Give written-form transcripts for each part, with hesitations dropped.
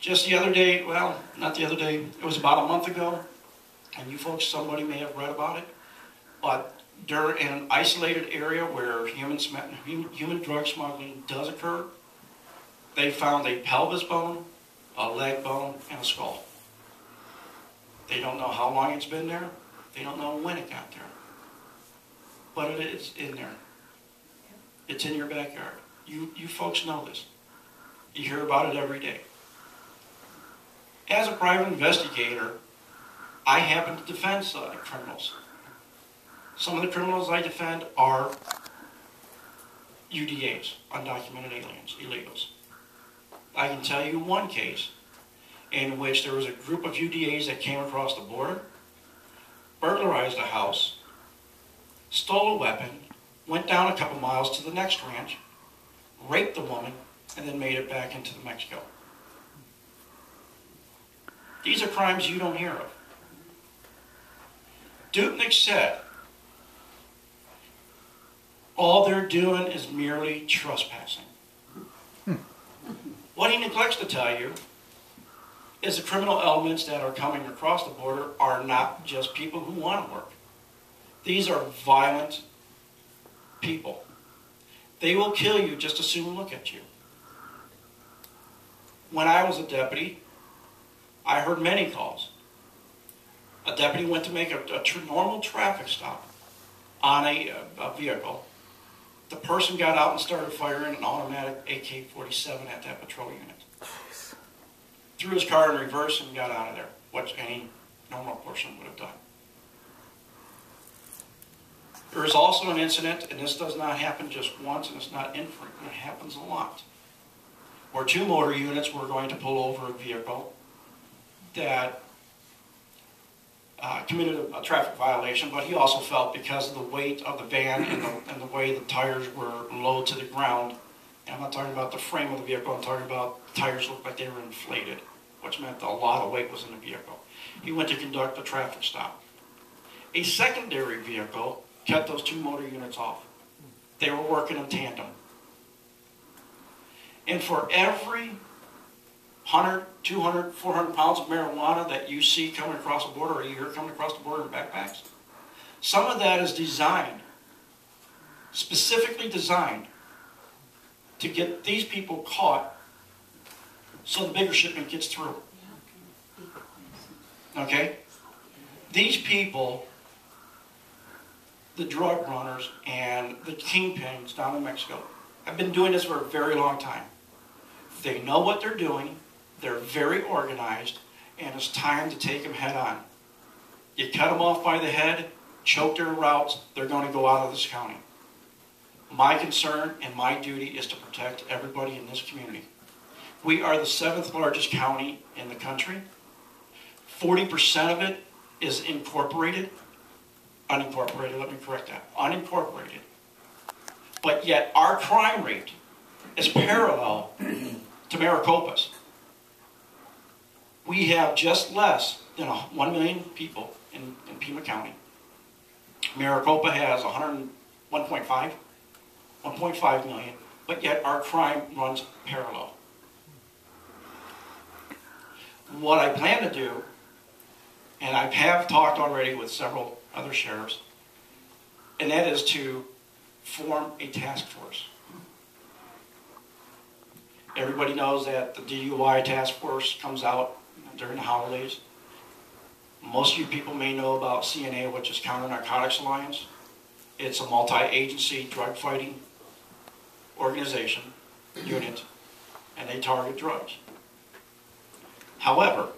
Just the other day, well, not the other day, it was about a month ago, and you folks, somebody may have read about it, but during an isolated area where human drug smuggling does occur, they found a pelvis bone, a leg bone, and a skull. They don't know how long it's been there. They don't know when it got there. But it is in there. It's in your backyard. You folks know this. You hear about it every day. As a private investigator, I happen to defend criminals. Some of the criminals I defend are UDAs, undocumented aliens, illegals. I can tell you one case in which there was a group of UDAs that came across the border, burglarized a house, stole a weapon, went down a couple miles to the next ranch, raped the woman, and then made it back into Mexico. These are crimes you don't hear of. Dupnik said, all they're doing is merely trespassing. What he neglects to tell you is the criminal elements that are coming across the border are not just people who want to work. These are violent people. They will kill you just as soon look at you. When I was a deputy, I heard many calls. A deputy went to make a normal traffic stop on a vehicle. The person got out and started firing an automatic AK-47 at that patrol unit. Threw his car in reverse and got out of there, which any normal person would have done. There is also an incident, and this does not happen just once, and it's not infrequent, it happens a lot, where two motor units were going to pull over a vehicle that committed a traffic violation, but he also felt because of the weight of the van and the way the tires were low to the ground, and I'm not talking about the frame of the vehicle, I'm talking about the tires looked like they were inflated, which meant a lot of weight was in the vehicle. He went to conduct a traffic stop. A secondary vehicle kept those two motor units off. They were working in tandem. And for every 100, 200, 400 pounds of marijuana that you see coming across the border, or you hear coming across the border in backpacks, some of that is designed, specifically designed, to get these people caught so the bigger shipment gets through. Okay? These people, the drug runners and the kingpins down in Mexico, have been doing this for a very long time. They know what they're doing. They're very organized, and it's time to take them head on. You cut them off by the head, choke their routes, they're going to go out of this county. My concern and my duty is to protect everybody in this community. We are the 7th largest county in the country. 40% of it is unincorporated, let me correct that, unincorporated. But yet our crime rate is parallel to Maricopa's. We have just less than 1 million people in Pima County. Maricopa has 1.5 million, but yet our crime runs parallel. What I plan to do, and I have talked already with several other sheriffs, and that is to form a task force. Everybody knows that the DUI task force comes out during the holidays. Most of you people may know about CNA, which is Counter Narcotics Alliance. It's a multi-agency drug fighting organization, unit, and they target drugs. However,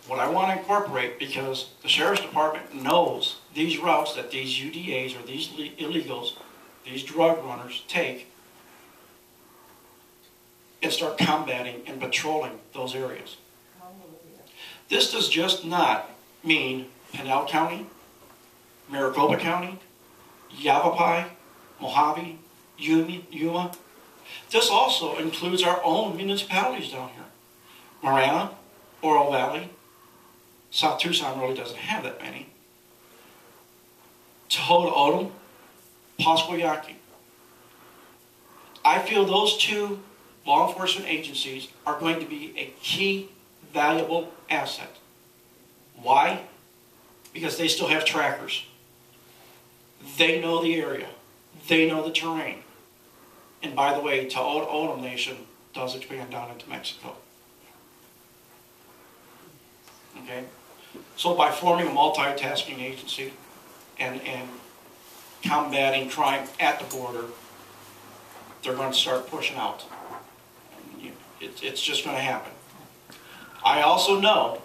what I want to incorporate, because the Sheriff's Department knows these routes that these UDAs or these illegals, these drug runners take, and start combating and patrolling those areas. This does just not mean Pinal County, Maricopa County, Yavapai, Mojave, Yuma. This also includes our own municipalities down here. Marana, Oro Valley, South Tucson really doesn't have that many. Tohono O'odham, Pasquayaki. I feel those two law enforcement agencies are going to be a key, valuable asset. Why? Because they still have trackers. They know the area. They know the terrain. And by the way, To'odham Nation does expand down into Mexico. Okay? So by forming a multitasking agency and combating crime at the border, they're going to start pushing out. It's just going to happen. I also know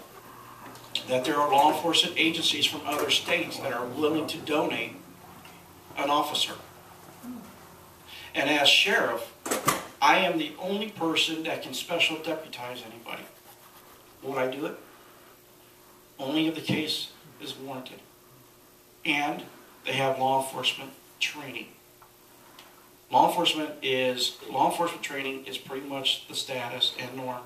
that there are law enforcement agencies from other states that are willing to donate an officer. And as sheriff, I am the only person that can special deputize anybody. Would I do it? Only if the case is warranted. And they have law enforcement training. Law enforcement training is pretty much the status and norm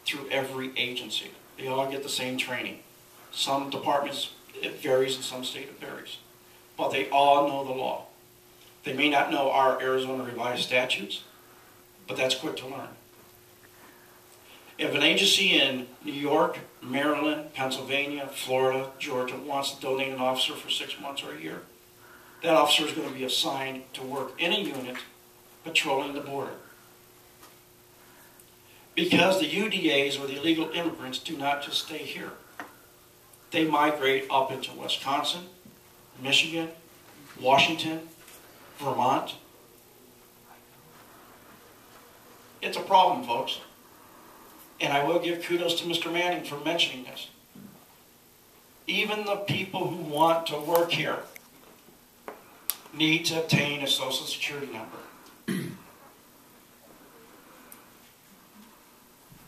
through every agency. They all get the same training. Some departments, it varies, in some states it varies. But they all know the law. They may not know our Arizona revised statutes, but that's quick to learn. If an agency in New York, Maryland, Pennsylvania, Florida, Georgia wants to donate an officer for 6 months or a year, that officer is going to be assigned to work in a unit patrolling the border. Because the UDAs, or the illegal immigrants, do not just stay here. They migrate up into Wisconsin, Michigan, Washington, Vermont. It's a problem, folks. And I will give kudos to Mr. Manning for mentioning this. Even the people who want to work here need to obtain a Social Security number.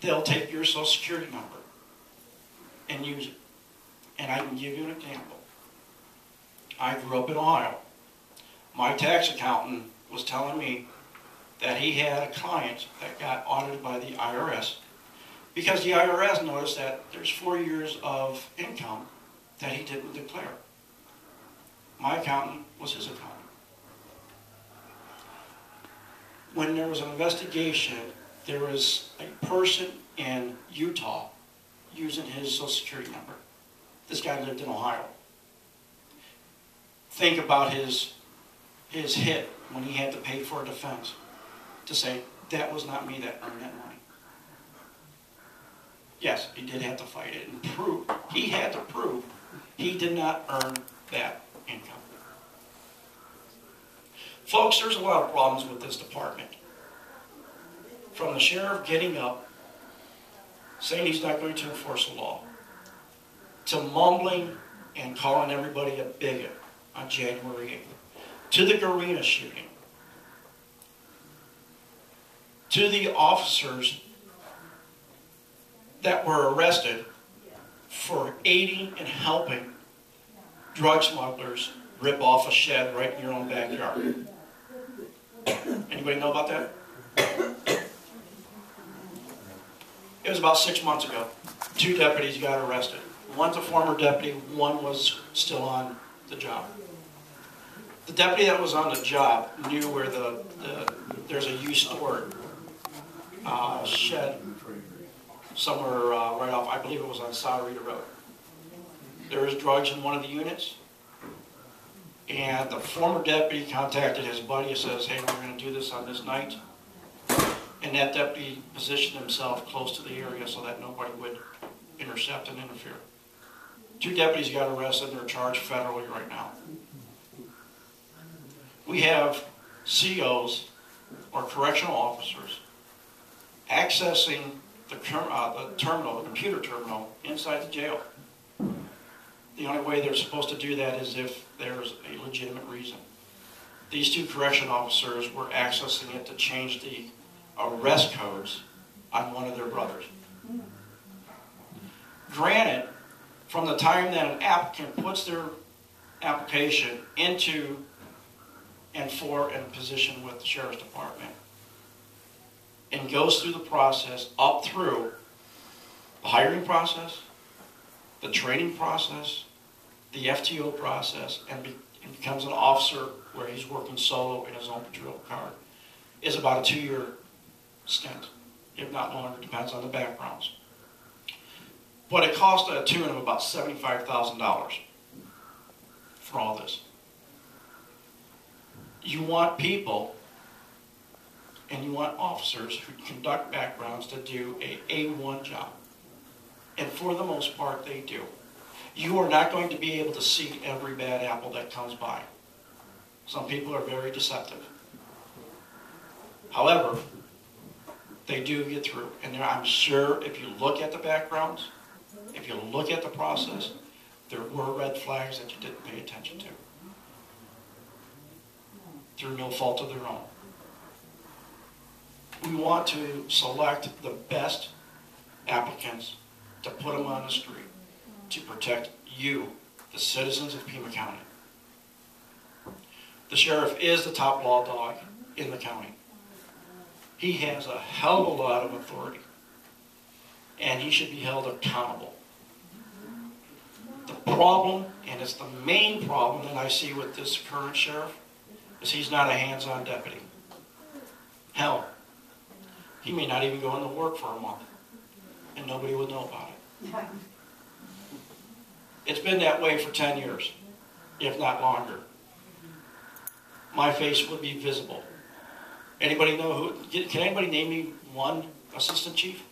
They'll take your Social Security number and use it. And I can give you an example. I grew up in Ohio. My tax accountant was telling me that he had a client that got audited by the IRS because the IRS noticed that there's 4 years of income that he didn't declare. My accountant was his accountant. When there was an investigation, there was a person in Utah using his Social Security number. This guy lived in Ohio. Think about his hit when he had to pay for a defense to say, that was not me that earned that money. Yes, he did have to fight it and prove, he had to prove he did not earn that income. Folks, there's a lot of problems with this department. From the sheriff getting up, saying he's not going to enforce the law, to mumbling and calling everybody a bigot on January 8th, to the Garena shooting, to the officers that were arrested for aiding and helping drug smugglers rip off a shed right in your own backyard. Anybody know about that? It was about 6 months ago. 2 deputies got arrested. One's a former deputy, one was still on the job. The deputy that was on the job knew where there's a used store shed somewhere right off, I believe it was on Sahuarita Road. There was drugs in one of the units, and the former deputy contacted his buddy and says, hey, we're going to do this on this night. And that deputy positioned himself close to the area so that nobody would intercept and interfere. 2 deputies got arrested and they're charged federally right now. We have COs, or correctional officers, accessing the terminal, the computer terminal, inside the jail. The only way they're supposed to do that is if there's a legitimate reason. These 2 correction officers were accessing it to change the arrest codes on one of their brothers. Granted, from the time that an applicant puts their application into and for a position with the Sheriff's Department and goes through the process up through the hiring process, the training process, the FTO process, and becomes an officer where he's working solo in his own patrol car, is about a 2-year stint, if not longer, depends on the backgrounds. But it cost a tune of about $75,000 for all this. You want people and you want officers who conduct backgrounds to do a A1 job. And for the most part, they do. You are not going to be able to see every bad apple that comes by. Some people are very deceptive. However, they do get through. And I'm sure if you look at the backgrounds, if you look at the process, there were red flags that you didn't pay attention to, through no fault of their own. We want to select the best applicants to put them on the street to protect you, the citizens of Pima County. The sheriff is the top law dog in the county. He has a hell of a lot of authority, and he should be held accountable. The problem, and it's the main problem that I see with this current sheriff, is he's not a hands-on deputy. Hell, he may not even go into work for a month, and nobody would know about it. It's been that way for 10 years, if not longer. My face would be visible. Anybody know who? Can anybody name me one assistant chief?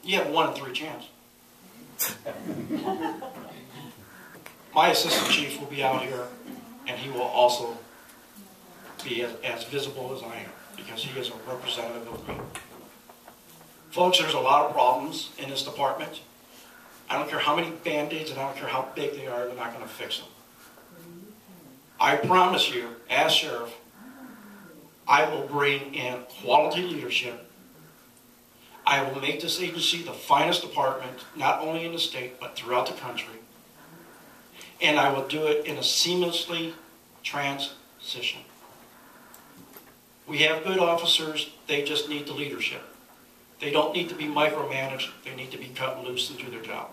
You have 1 in 3 chance. My assistant chief will be out here, and he will also be as visible as I am, because he is a representative of me. Folks, there's a lot of problems in this department. I don't care how many Band-Aids and I don't care how big they are, they're not going to fix them. I promise you, as sheriff, I will bring in quality leadership. I will make this agency the finest department, not only in the state, but throughout the country. And I will do it in a seamlessly transition. We have good officers, they just need the leadership. They don't need to be micromanaged, they need to be cut loose and do their job.